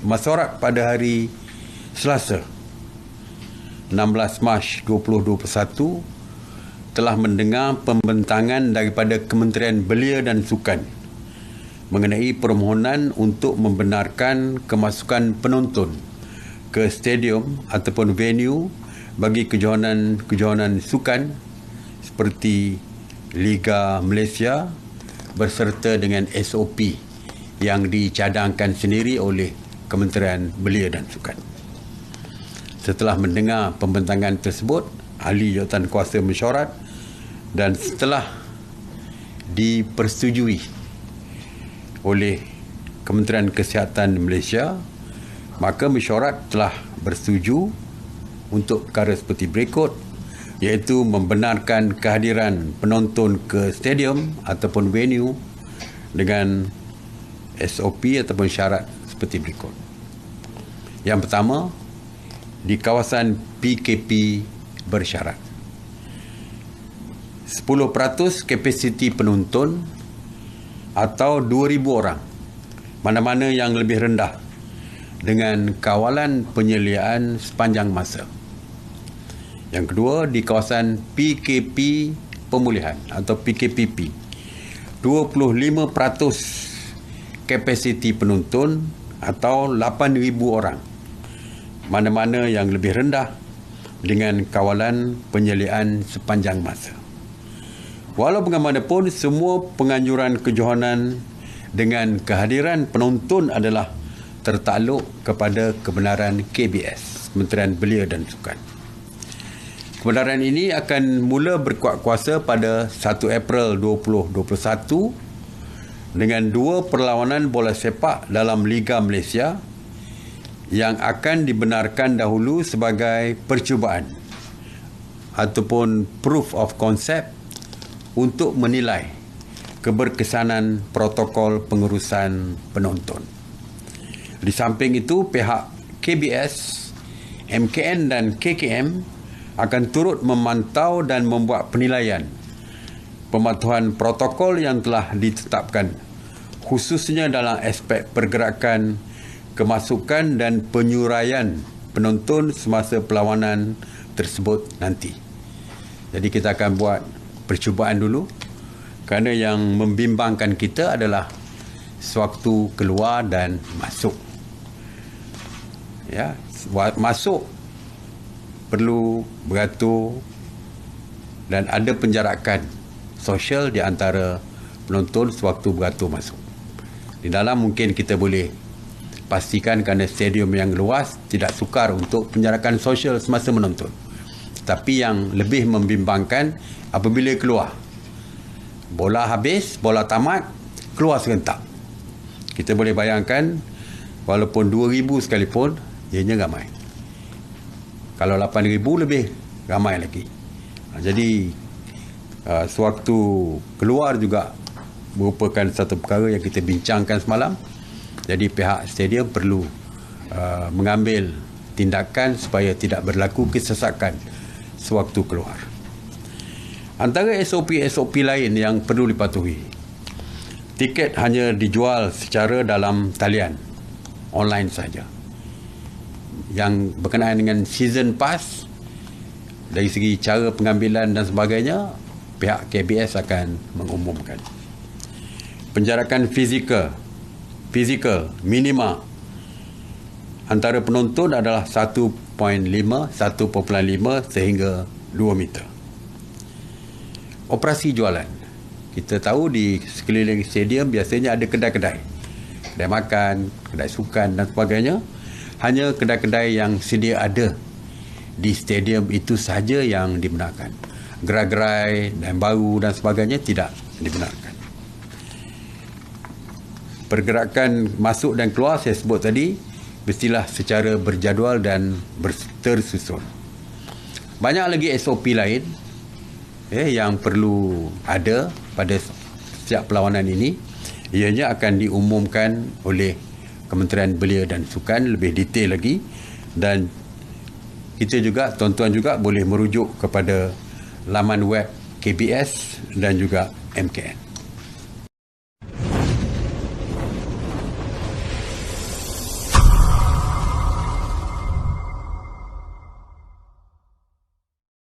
Masyarakat pada hari Selasa 16 Mac 2021 telah mendengar pembentangan daripada Kementerian Belia dan Sukan mengenai permohonan untuk membenarkan kemasukan penonton ke stadium ataupun venue bagi kejohanan sukan seperti Liga Malaysia berserta dengan SOP yang dicadangkan sendiri oleh Kementerian Belia dan Sukan. Setelah mendengar pembentangan tersebut, ahli jawatankuasa mesyuarat dan setelah dipersetujui oleh Kementerian Kesihatan Malaysia, maka mesyuarat telah bersetuju untuk perkara seperti berikut, iaitu membenarkan kehadiran penonton ke stadium ataupun venue dengan SOP ataupun syarat seperti berikut. Yang pertama, di kawasan PKP bersyarat 10% kapasiti penonton atau 2,000 orang, mana-mana yang lebih rendah, dengan kawalan penyeliaan sepanjang masa. Yang kedua, di kawasan PKP pemulihan atau PKPP 25% kapasiti penonton atau 8,000 orang, mana-mana yang lebih rendah, dengan kawalan penyeliaan sepanjang masa. Walau bagaimanapun, semua penganjuran kejohanan dengan kehadiran penonton adalah tertakluk kepada kebenaran KBS, Kementerian Belia dan Sukan. Kebenaran ini akan mula berkuat kuasa pada 1 April 2021 dengan 2 perlawanan bola sepak dalam Liga Malaysia yang akan dibenarkan dahulu sebagai percubaan ataupun proof of concept untuk menilai keberkesanan protokol pengurusan penonton. Di samping itu, pihak KBS, MKN dan KKM akan turut memantau dan membuat penilaian pematuhan protokol yang telah ditetapkan, khususnya dalam aspek pergerakan, kemasukan dan penyuraian penonton semasa perlawanan tersebut nanti. Jadi kita akan buat percubaan dulu, kerana yang membimbangkan kita adalah sewaktu keluar dan masuk. Ya, masuk perlu beratur dan ada penjarakan sosial di antara penonton sewaktu beratur masuk. Di dalam mungkin kita boleh pastikan kerana stadium yang luas tidak sukar untuk penjarakan sosial semasa menonton. Tapi yang lebih membimbangkan apabila keluar. Bola habis, bola tamat, keluar serentak. Kita boleh bayangkan, walaupun 2,000 sekalipun, ianya ramai. Kalau 8,000 lebih ramai lagi. Jadi sewaktu keluar juga merupakan satu perkara yang kita bincangkan semalam. Jadi pihak stadium perlu mengambil tindakan supaya tidak berlaku kesesakan sewaktu keluar. Antara SOP-SOP lain yang perlu dipatuhi, tiket hanya dijual secara dalam talian online saja. Yang berkenaan dengan season pass, dari segi cara pengambilan dan sebagainya, pihak KBS akan mengumumkan. Penjarakan fizikal minima antara penonton adalah 1.5 sehingga 2 meter. Operasi jualan, kita tahu di sekeliling stadium biasanya ada kedai-kedai, kedai makan, kedai sukan dan sebagainya. Hanya kedai-kedai yang sedia ada di stadium itu sahaja yang dibenarkan. Gerai-gerai dan baru dan sebagainya tidak dibenarkan. Pergerakan masuk dan keluar saya sebut tadi mestilah secara berjadual dan tersusun. Banyak lagi SOP lain yang perlu ada pada setiap perlawanan ini. Ianya akan diumumkan oleh Kementerian Belia dan Sukan lebih detail lagi, dan kita juga, tuan-tuan juga boleh merujuk kepada laman web KBS dan juga MKN.